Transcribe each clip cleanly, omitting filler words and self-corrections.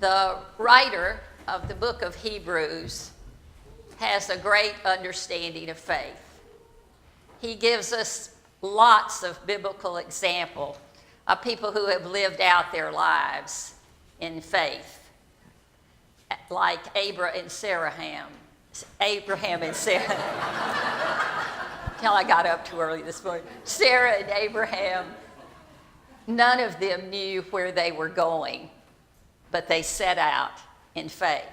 The writer of the book of Hebrews has a great understanding of faith. He gives us lots of biblical examples of people who have lived out their lives in faith, like Abraham and Sarah. Till I got up too early this morning. Sarah and Abraham, none of them knew where they were going, but they set out in faith.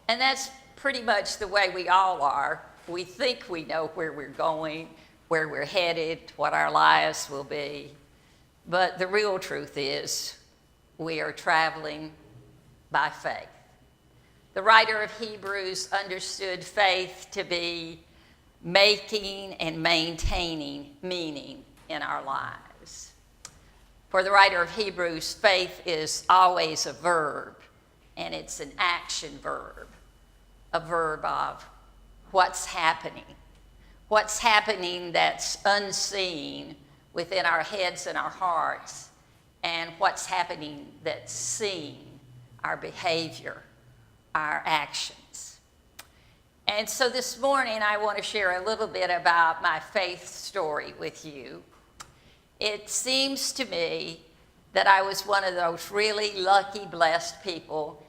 And that's pretty much the way we all are. We think we know where we're going, where we're headed, what our lives will be. But the real truth is we are traveling by faith. The writer of Hebrews understood faith to be making and maintaining meaning in our lives. For the writer of Hebrews, faith is always a verb, and it's an action verb, a verb of what's happening that's unseen within our heads and our hearts, and what's happening that's seen, our behavior, our actions. And so this morning I want to share a little bit about my faith story with you. It seems to me that I was one of those really lucky, blessed people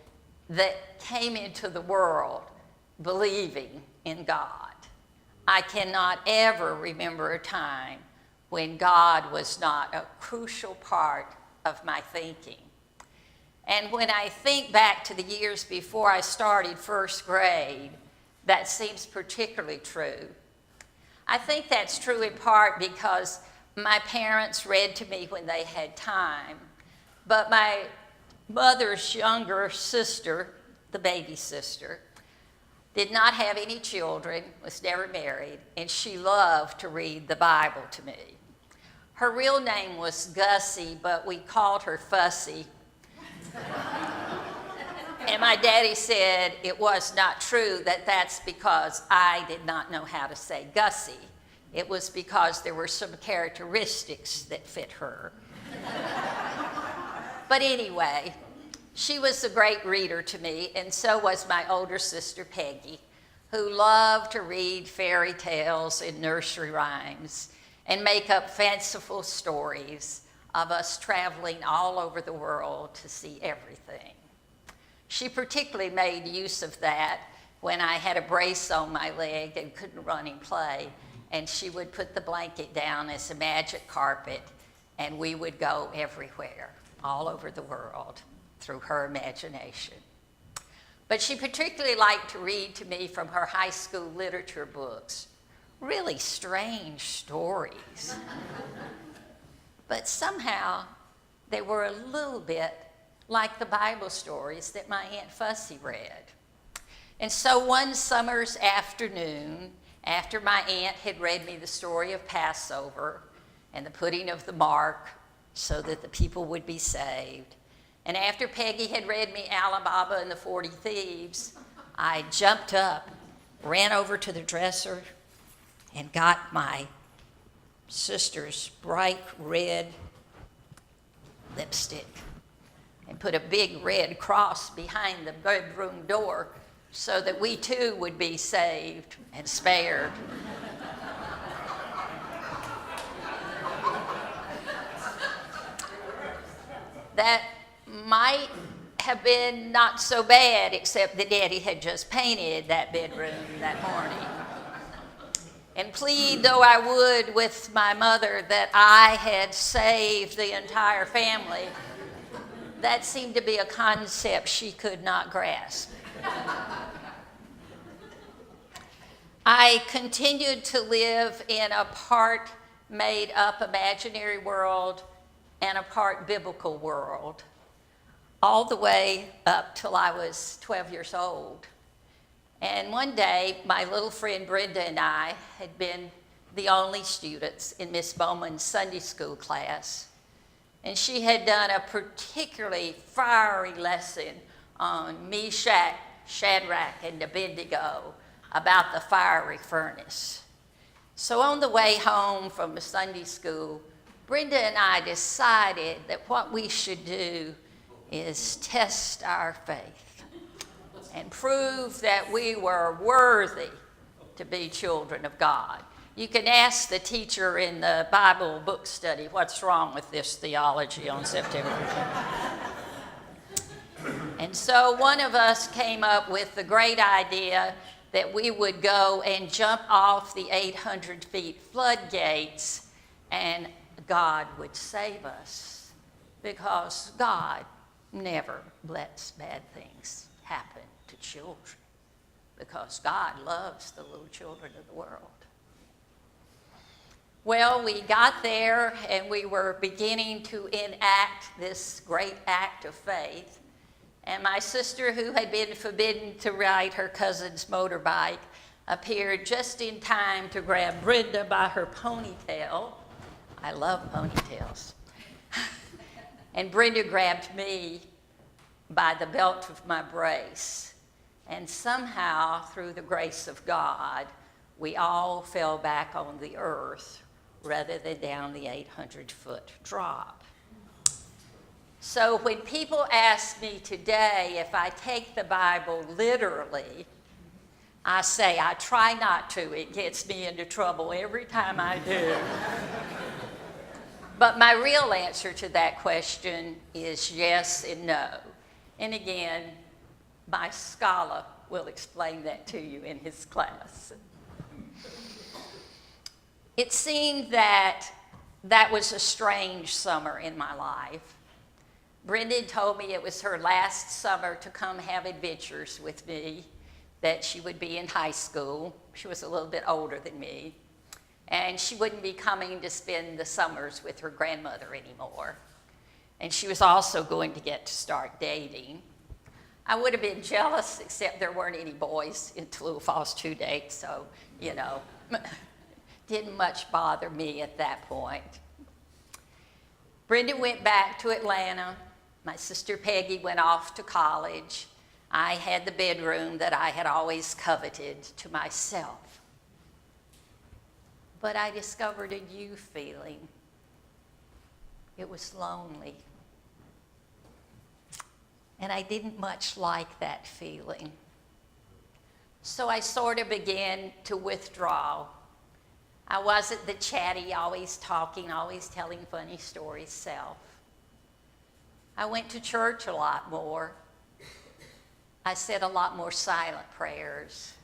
that came into the world believing in God. I cannot ever remember a time when God was not a crucial part of my thinking. And when I think back to the years before I started first grade, that seems particularly true. I think that's true in part because my parents read to me when they had time, but my mother's younger sister, the baby sister, did not have any children, was never married, and she loved to read the Bible to me. Her real name was Gussie, but we called her Fussy. And my daddy said it was not true, that that's because I did not know how to say Gussie. It was because there were some characteristics that fit her. But anyway, she was a great reader to me, and so was my older sister Peggy, who loved to read fairy tales and nursery rhymes and make up fanciful stories of us traveling all over the world to see everything. She particularly made use of that when I had a brace on my leg and couldn't run and play, and she would put the blanket down as a magic carpet, and we would go everywhere, all over the world, through her imagination. But she particularly liked to read to me from her high school literature books, really strange stories. But somehow they were a little bit like the Bible stories that my Aunt Fussy read. And so one summer's afternoon, after my aunt had read me the story of Passover and the putting of the mark so that the people would be saved, and after Peggy had read me Alibaba and the 40 Thieves, I jumped up, ran over to the dresser, and got my sister's bright red lipstick and put a big red cross behind the bedroom door so that we too would be saved and spared. That might have been not so bad, except that Daddy had just painted that bedroom that morning. And plead though I would with my mother that I had saved the entire family, that seemed to be a concept she could not grasp. I continued to live in a part made up imaginary world and a part biblical world, all the way up till I was 12 years old. And one day, my little friend Brenda and I had been the only students in Miss Bowman's Sunday school class. And she had done a particularly fiery lesson on Meshach, Shadrach, and Abednego about the fiery furnace. So on the way home from the Sunday school, Brenda and I decided that what we should do is test our faith and prove that we were worthy to be children of God. You can ask the teacher in the Bible book study, what's wrong with this theology on September 15th? And so one of us came up with the great idea that we would go and jump off the 800 feet floodgates and God would save us, because God never lets bad things happen to children, because God loves the little children of the world. Well, we got there and we were beginning to enact this great act of faith. And my sister, who had been forbidden to ride her cousin's motorbike, appeared just in time to grab Brenda by her ponytail. I love ponytails. And Brenda grabbed me by the belt of my brace. And somehow, through the grace of God, we all fell back on the earth rather than down the 800-foot drop. So when people ask me today if I take the Bible literally, I say I try not to. It gets me into trouble every time I do. But my real answer to that question is yes and no. And again, my scholar will explain that to you in his class. It seemed that was a strange summer in my life. Brendan told me it was her last summer to come have adventures with me, that she would be in high school. She was a little bit older than me. And she wouldn't be coming to spend the summers with her grandmother anymore. And she was also going to get to start dating. I would have been jealous, except there weren't any boys in Tallula Falls 2 dates, so, didn't much bother me at that point. Brenda went back to Atlanta. My sister Peggy went off to college. I had the bedroom that I had always coveted to myself. But I discovered a new feeling. It was lonely. And I didn't much like that feeling. So I sort of began to withdraw. I wasn't the chatty, always talking, always telling funny stories self. I went to church a lot more. I said a lot more silent prayers.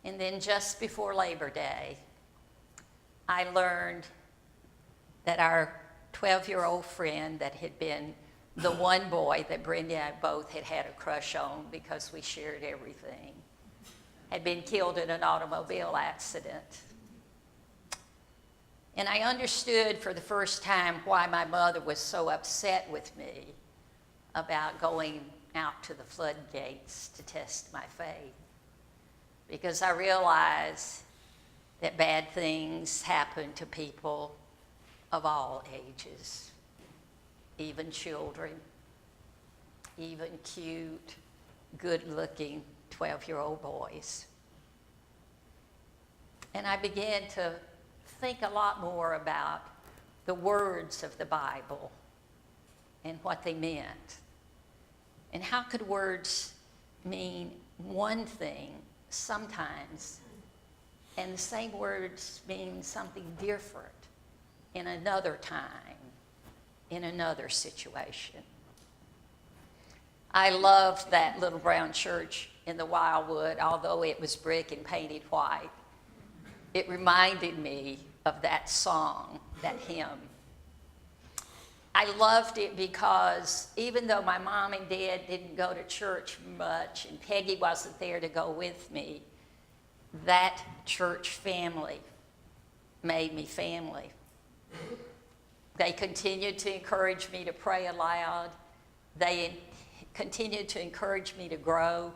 And then just before Labor Day, I learned that our 12-year-old friend that had been the one boy that Brenda and I both had a crush on because we shared everything, had been killed in an automobile accident. And I understood for the first time why my mother was so upset with me about going out to the floodgates to test my faith. Because I realized that bad things happen to people of all ages, even children, even cute, good-looking 12-year-old boys. And I began to think a lot more about the words of the Bible and what they meant. And how could words mean one thing sometimes, and the same words mean something different in another time, in another situation. I loved that little brown church in the Wildwood, although it was brick and painted white. It reminded me of that song, that hymn. I loved it because even though my mom and dad didn't go to church much and Peggy wasn't there to go with me, that church family made me family. They continued to encourage me to pray aloud. They continued to encourage me to grow.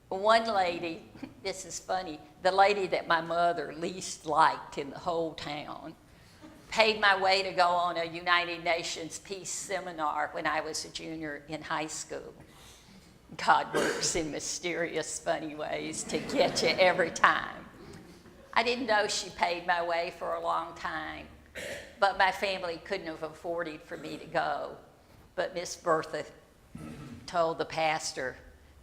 One lady, this is funny, the lady that my mother least liked in the whole town, paid my way to go on a United Nations peace seminar when I was a junior in high school. God works in mysterious, funny ways to get you every time. I didn't know she paid my way for a long time, but my family couldn't have afforded for me to go. But Miss Bertha told the pastor,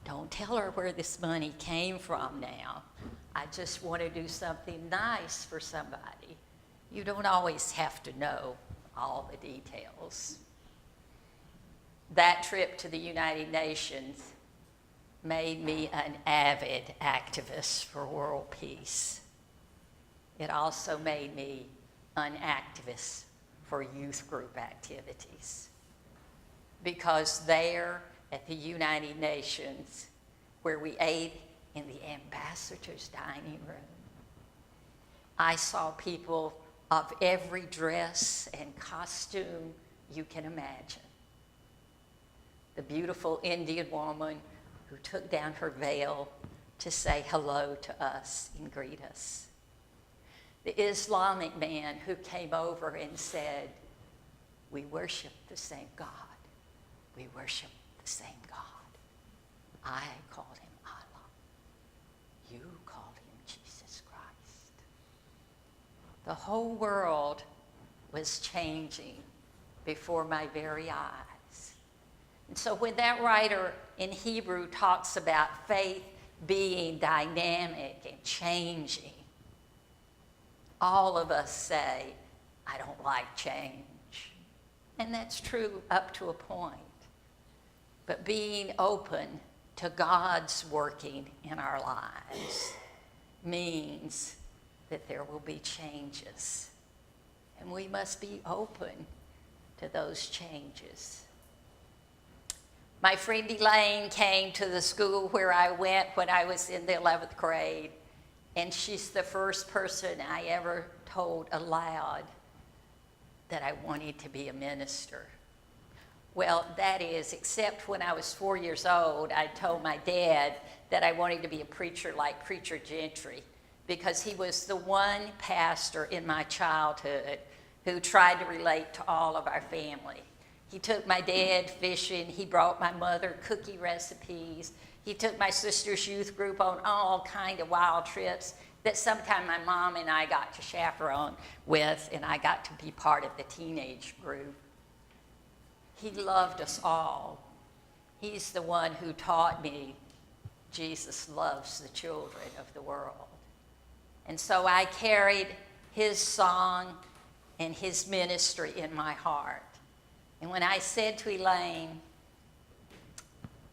"Don't tell her where this money came from now. I just want to do something nice for somebody. You don't always have to know all the details." That trip to the United Nations made me an avid activist for world peace. It also made me an activist for youth group activities. Because there at the United Nations, where we ate in the ambassador's dining room, I saw people of every dress and costume you can imagine. The beautiful Indian woman who took down her veil to say hello to us and greet us. The Islamic man who came over and said, "We worship the same God. We worship the same God." I called him Allah. You called him Jesus Christ. The whole world was changing before my very eyes. And so when that writer in Hebrew talks about faith being dynamic and changing, all of us say, "I don't like change." And that's true up to a point. But being open to God's working in our lives means that there will be changes. And we must be open to those changes. My friend Elaine came to the school where I went when I was in the 11th grade, and she's the first person I ever told aloud that I wanted to be a minister. Well, that is, except when I was 4 years old, I told my dad that I wanted to be a preacher like Preacher Gentry, because he was the one pastor in my childhood who tried to relate to all of our family. He took my dad fishing. He brought my mother cookie recipes. He took my sister's youth group on all kind of wild trips that sometime my mom and I got to chaperone with, and I got to be part of the teenage group. He loved us all. He's the one who taught me Jesus loves the children of the world. And so I carried his song and his ministry in my heart. And when I said to Elaine,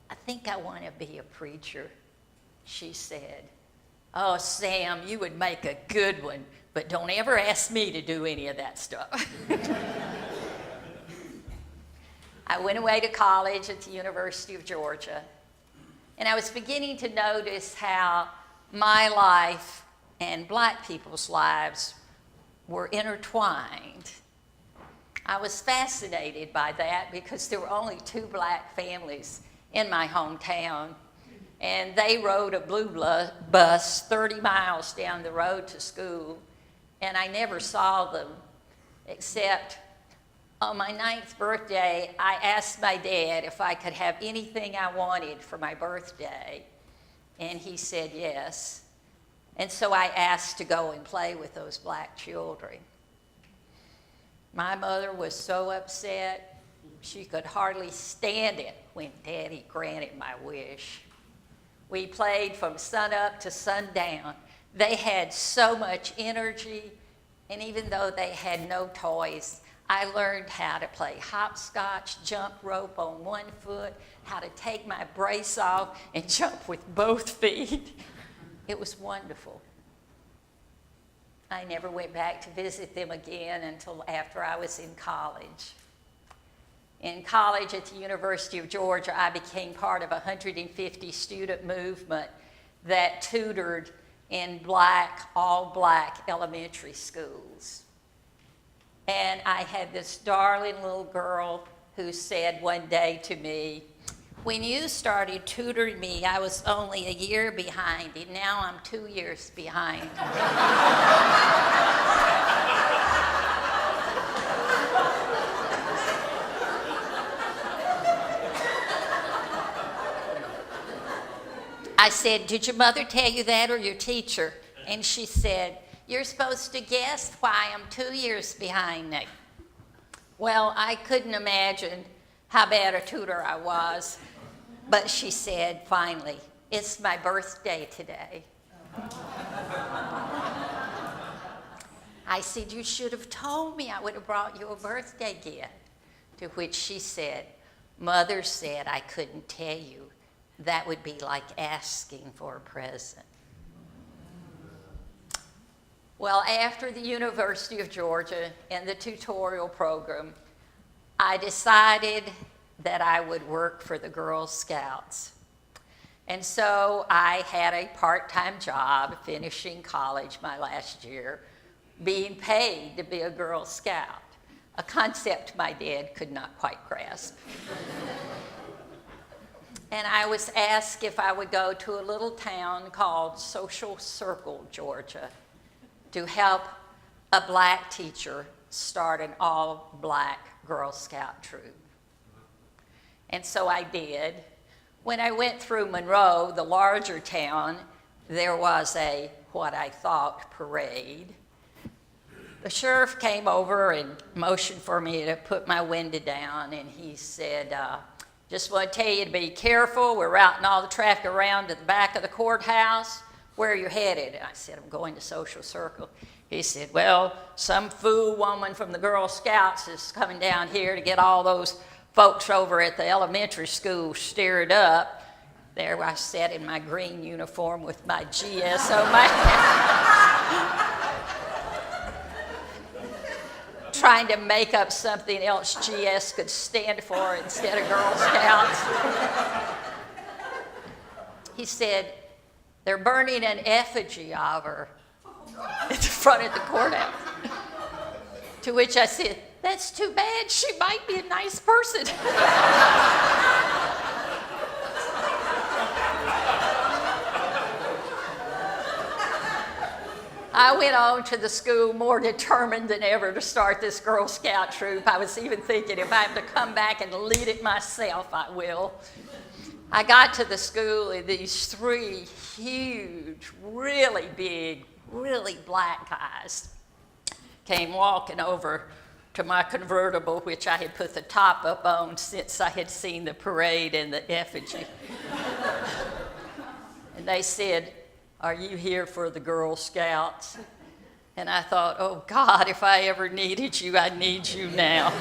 "I think I want to be a preacher," she said, "Oh, Sam, you would make a good one, but don't ever ask me to do any of that stuff." I went away to college at the University of Georgia, and I was beginning to notice how my life and black people's lives were intertwined. I was fascinated by that because there were only 2 black families in my hometown, and they rode a blue bus 30 miles down the road to school, and I never saw them except on my 9th birthday. I asked my dad if I could have anything I wanted for my birthday, and he said yes. And so I asked to go and play with those black children. My mother was so upset, she could hardly stand it when Daddy granted my wish. We played from sunup to sundown. They had so much energy, and even though they had no toys, I learned how to play hopscotch, jump rope on one foot, how to take my brace off and jump with both feet. It was wonderful. I never went back to visit them again until after I was in college. In college at the University of Georgia, I became part of a 150 student movement that tutored in all black elementary schools. And I had this darling little girl who said one day to me, "When you started tutoring me, I was only a year behind, and now I'm 2 years behind." I said, "Did your mother tell you that, or your teacher?" And she said, "You're supposed to guess why I'm 2 years behind Nick." Well, I couldn't imagine how bad a tutor I was. But she said, finally, "It's my birthday today." I said, "You should have told me. I would have brought you a birthday gift." To which she said, "Mother said I couldn't tell you. That would be like asking for a present." Well, after the University of Georgia and the tutorial program, I decided that I would work for the Girl Scouts. And so I had a part-time job finishing college my last year, being paid to be a Girl Scout, a concept my dad could not quite grasp. And I was asked if I would go to a little town called Social Circle, Georgia, to help a black teacher start an all-black Girl Scout troop. And so I did. When I went through Monroe, the larger town, there was a, what I thought, parade. The sheriff came over and motioned for me to put my window down, and he said, "Just want to tell you to be careful. We're routing all the traffic around to the back of the courthouse. Where are you headed?" And I said, "I'm going to Social Circle." He said, "Well, some fool woman from the Girl Scouts is coming down here to get all those folks over at the elementary school stirred up." There I sat in my green uniform with my GS on my trying to make up something else GS could stand for instead of Girl Scouts. He said, "They're burning an effigy of her at the front of the courthouse." To which I said, "That's too bad. She might be a nice person." I went on to the school more determined than ever to start this Girl Scout troop. I was even thinking, if I have to come back and lead it myself, I will. I got to the school, and these three huge, really big, really black guys came walking over to my convertible, which I had put the top up on since I had seen the parade and the effigy. And they said, "Are you here for the Girl Scouts?" And I thought, oh God, if I ever needed you, I need you now.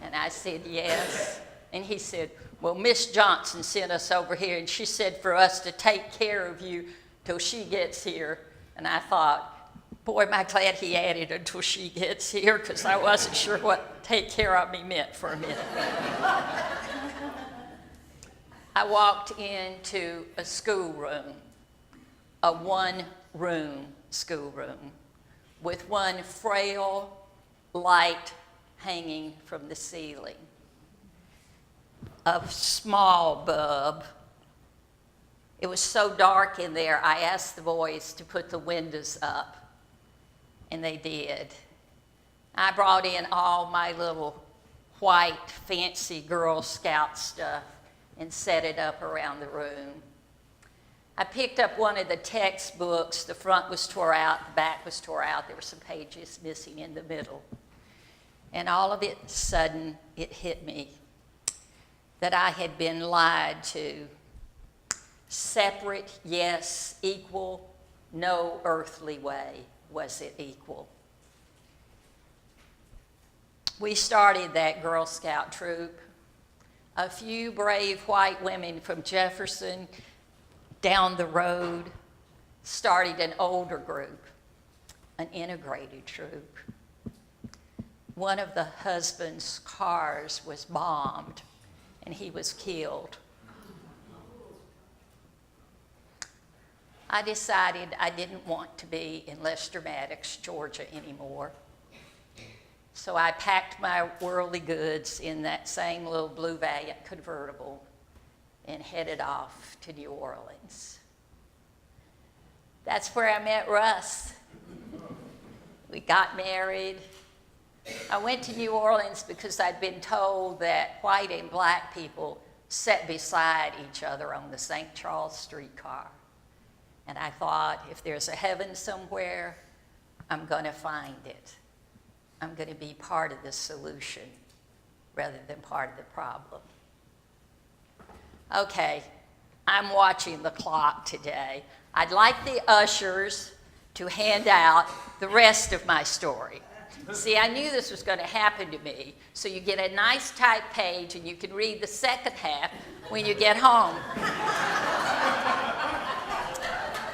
And I said, "Yes." And he said, "Well, Miss Johnson sent us over here, and she said for us to take care of you till she gets here." And I thought, boy, am I glad he added "until she gets here," because I wasn't sure what "take care of me" meant for a minute. I walked into a schoolroom, a one-room schoolroom, with one frail light hanging from the ceiling. A small bulb. It was so dark in there, I asked the boys to put the windows up, and they did. I brought in all my little white, fancy Girl Scout stuff and set it up around the room. I picked up one of the textbooks. The front was tore out, the back was tore out. There were some pages missing in the middle. And all of a sudden, it hit me that I had been lied to. Separate, yes. Equal, no earthly way was it equal. We started that Girl Scout troop. A few brave white women from Jefferson down the road started an older group, an integrated troop. One of the husband's cars was bombed, and he was killed. I decided I didn't want to be in Lester Maddox, Georgia anymore. So I packed my worldly goods in that same little Blue Valiant convertible and headed off to New Orleans. That's where I met Russ. We got married. I went to New Orleans because I'd been told that white and black people sat beside each other on the St. Charles streetcar. And I thought, if there's a heaven somewhere, I'm going to find it. I'm going to be part of the solution. rather than part of the problem. Okay, I'm watching the clock today. I'd like the ushers to hand out the rest of my story. See, I knew this was going to happen to me, so you get a nice type page and you can read the second half when you get home.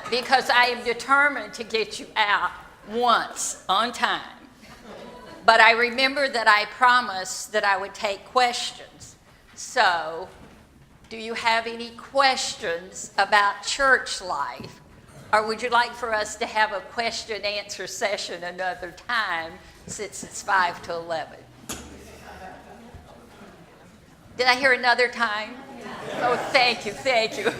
Because I am determined to get you out once on time. But I remember that I promised that I would take questions. So, do you have any questions about church life? Or would you like for us to have a question-answer session another time, since it's 5 to 11? Did I hear another time? Oh, thank you, thank you.